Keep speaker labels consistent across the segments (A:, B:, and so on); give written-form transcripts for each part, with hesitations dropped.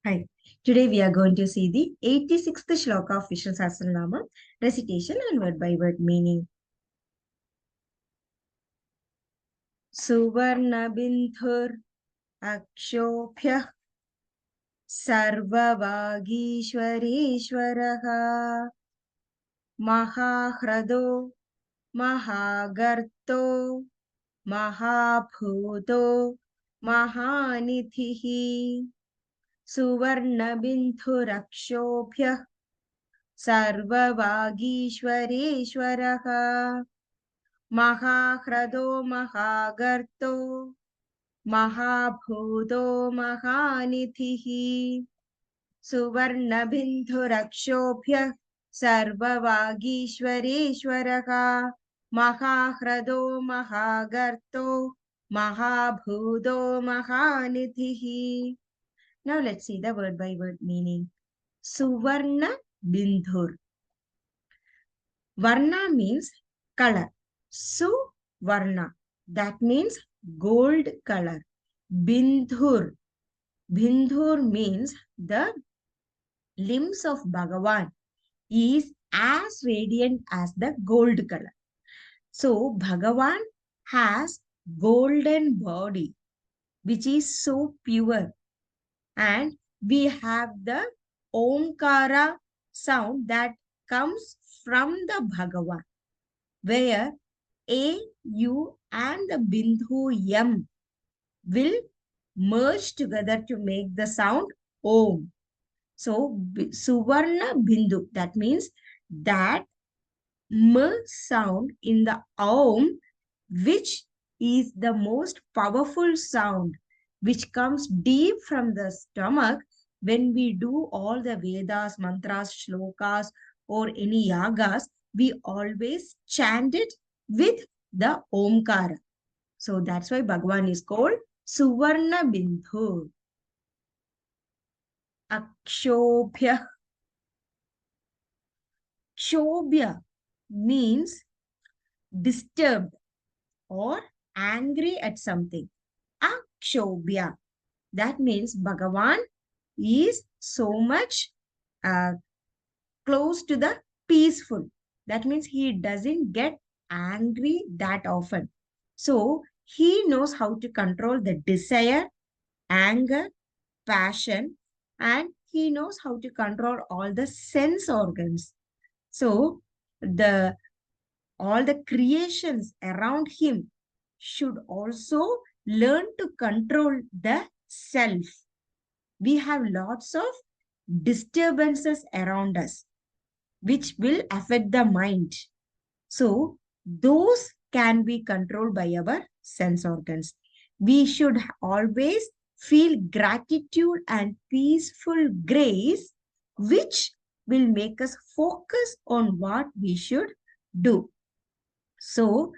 A: Hi. Today we are going to see the 86th Shloka of Vishnu Sahasranamam, recitation and word by word meaning. Suvarna-binduh Akshobhyah sarvavaageesvaresvaraha mahaahrado mahaagarto mahaabhooto mahaanidhihi Suvarna-binduh Akshobhyah sarvavaageesvaresvaraha mahaahrado mahaagarto mahaabhooto mahaanidhihi Suvarna-binduh Akshobhyah sarvavaageesvaresvaraha mahaahrado mahaagarto mahaabhooto mahaanidhihi. Now let's see the word by word meaning. Suvarna-binduh. Varna means color. Suvarna, that means gold color. Bindur. Bindur means the limbs of Bhagavan is as radiant as the gold color. So Bhagavan has golden body which is so pure, and we have the Omkara sound that comes from the Bhagavan, where A, U and the Bindu Yam will merge together to make the sound Om. So Suvarna-binduh, that means that M sound in the Om, which is the most powerful sound, which comes deep from the stomach when we do all the Vedas, mantras, shlokas, or any yagas, we always chant it with the Omkara. So that's why Bhagavan is called Suvarna-binduh. Akshobhyah. Akshobhya means disturbed or angry at something. Akshobhya. That means Bhagavan is so much close to the peaceful. That means he doesn't get angry that often. So he knows how to control the desire, anger, passion, and he knows how to control all the sense organs. So all the creations around him should also learn to control the self. We have lots of disturbances around us, which will affect the mind. So those can be controlled by our sense organs. We should always feel gratitude and peaceful grace, which will make us focus on what we should do. So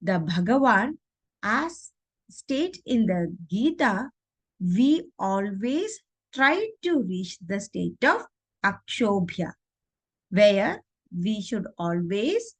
A: the Bhagavan, as stated in the Geeta, we always try to reach the state of Akshobhya, where we should always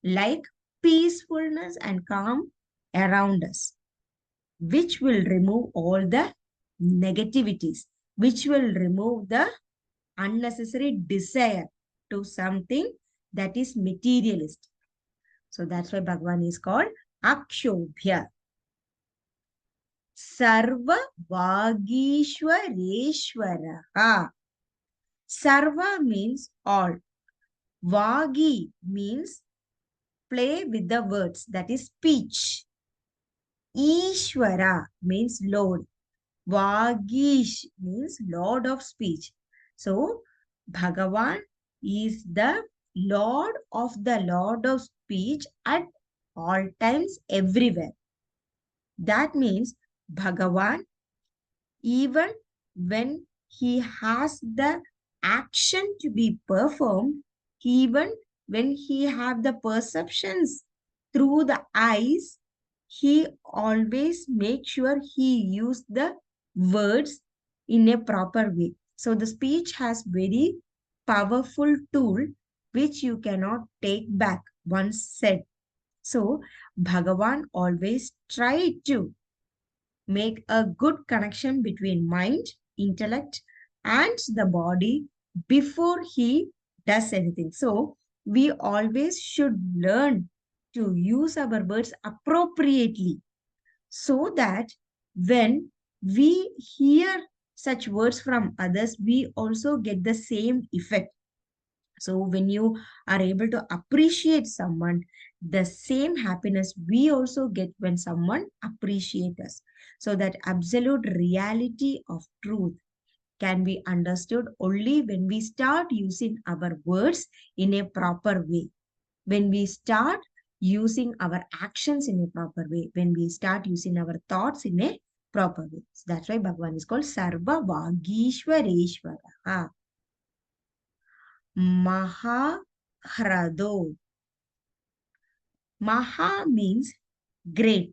A: like peacefulness and calm around us, which will remove all the negativities, which will remove the unnecessary desire to something that is materialist. So that's why Bhagavan is called Akshobhya. Sarvavaageesvaresvaraha. Sarva means all. Vagi means play with the words, that is speech. Ishvara means Lord. Vagish means Lord of speech. So Bhagavan is the Lord of speech at all times, everywhere. That means Bhagavan, even when he has the action to be performed, even when he have the perceptions through the eyes, he always makes sure he use the words in a proper way. So the speech has very powerful tool which you cannot take back once said. So Bhagavan always try to make a good connection between mind, intellect, and the body before he does anything. So we always should learn to use our words appropriately so that when we hear such words from others, we also get the same effect. So when you are able to appreciate someone, the same happiness we also get when someone appreciates us. So that absolute reality of truth can be understood only when we start using our words in a proper way. When we start using our actions in a proper way, when we start using our thoughts in a proper way. So that's why Bhagavan is called sarvavaageesvaresvaraha. Mahaahrado. Maha means great.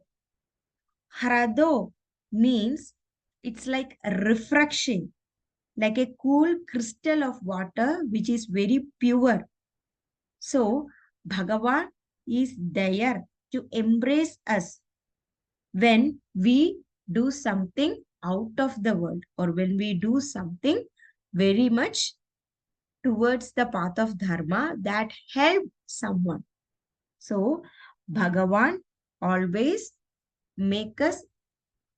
A: Hrado means it's like refreshing, like a cool crystal of water which is very pure. So Bhagavan is there to embrace us when we do something out of the world, or when we do something very much towards the path of dharma that help someone. So Bhagavan always make us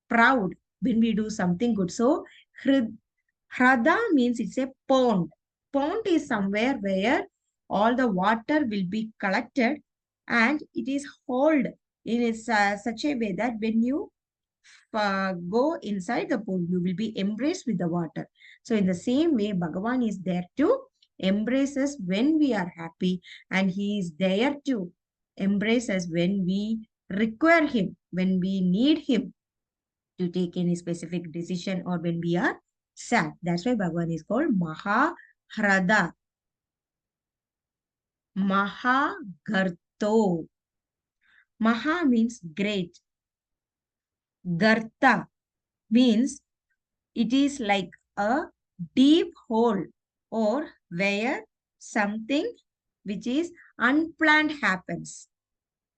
A: proud when we do something good. So Hrada means it's a pond. Pond is somewhere where all the water will be collected and it is held in such a way that when you go inside the pool, you will be embraced with the water. So in the same way, Bhagavan is there to embrace us when we are happy, and he is there to embrace us when we require him, when we need him to take any specific decision, or when we are sad. That's why Bhagavan is called mahaahrada, mahaagarto. Maha means great. Garta means it is like a deep hole, or where something which is unplanned happens.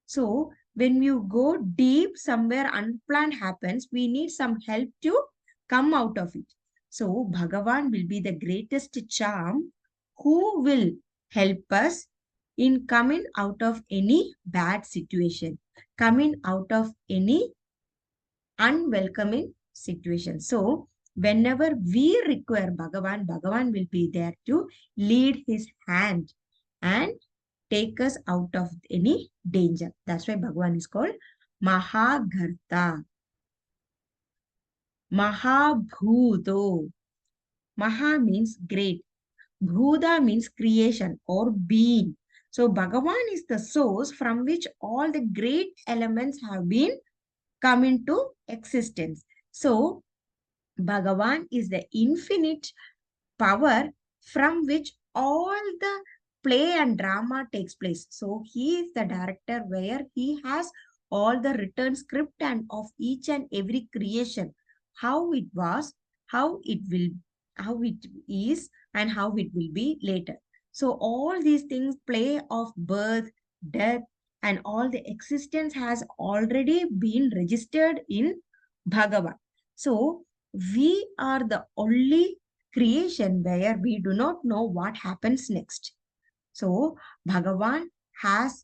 A: So when you go deep somewhere unplanned happens, we need some help to come out of it. So Bhagavan will be the greatest charm who will help us in coming out of any bad situation, coming out of any unwelcoming situation. So whenever we require Bhagavan, Bhagavan will be there to lead his hand and take us out of any danger. That's why Bhagavan is called mahaagarto. Mahaabhooto. Maha means great. Bhuta means creation or being. So Bhagavan is the source from which all the great elements have been come into existence. So Bhagavan is the infinite power from which all the play and drama takes place. So he is the director where he has all the written script and of each and every creation, how it was, how it will, how it is, and how it will be later. So all these things, play of birth, death, and all the existence has already been registered in Bhagavan. So we are the only creation where we do not know what happens next. So Bhagavan has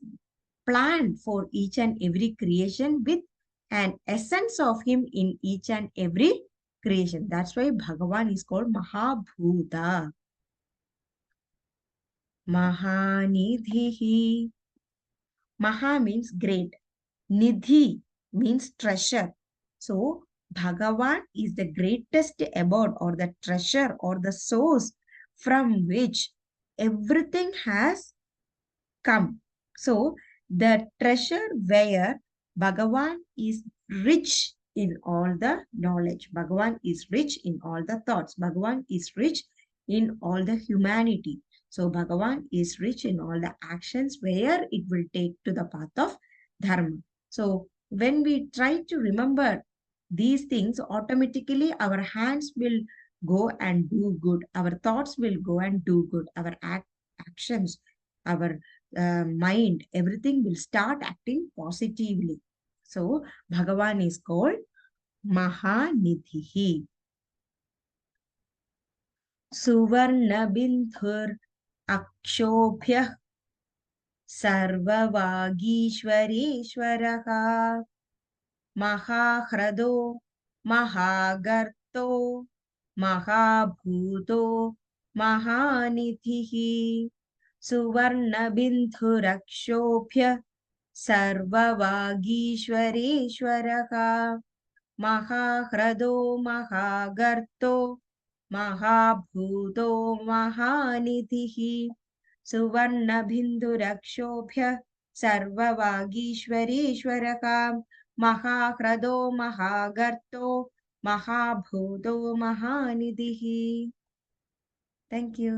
A: planned for each and every creation with an essence of him in each and every creation. That's why Bhagavan is called mahaabhooto. Mahaanidhihi. Maha means great. Nidhi means treasure. So Bhagavan is the greatest abode, or the treasure, or the source from which everything has come. So the treasure where Bhagavan is rich in all the knowledge. Bhagavan is rich in all the thoughts. Bhagavan is rich in all the humanity. So Bhagavan is rich in all the actions where it will take to the path of dharma. So when we try to remember these things, automatically our hands will go and do good. Our thoughts will go and do good. Our actions, our mind, everything will start acting positively. So Bhagavan is called mahaanidhihi. Suvarna-bindur Akshobhyah sarvavaageesvaresvaraha mahaahrado mahaagarto mahaabhooto mahaanidhihi Suvarna-bindurakshobhya sarvavaageesvaresvaraha mahaahrado mahaagarto mahaabhooto mahaanidhihi Suvarna-bindurakshobhya sarvavaageesvaresvaraha mahaahrado mahaagarto mahaabhooto mahaanidhihi. Thank you.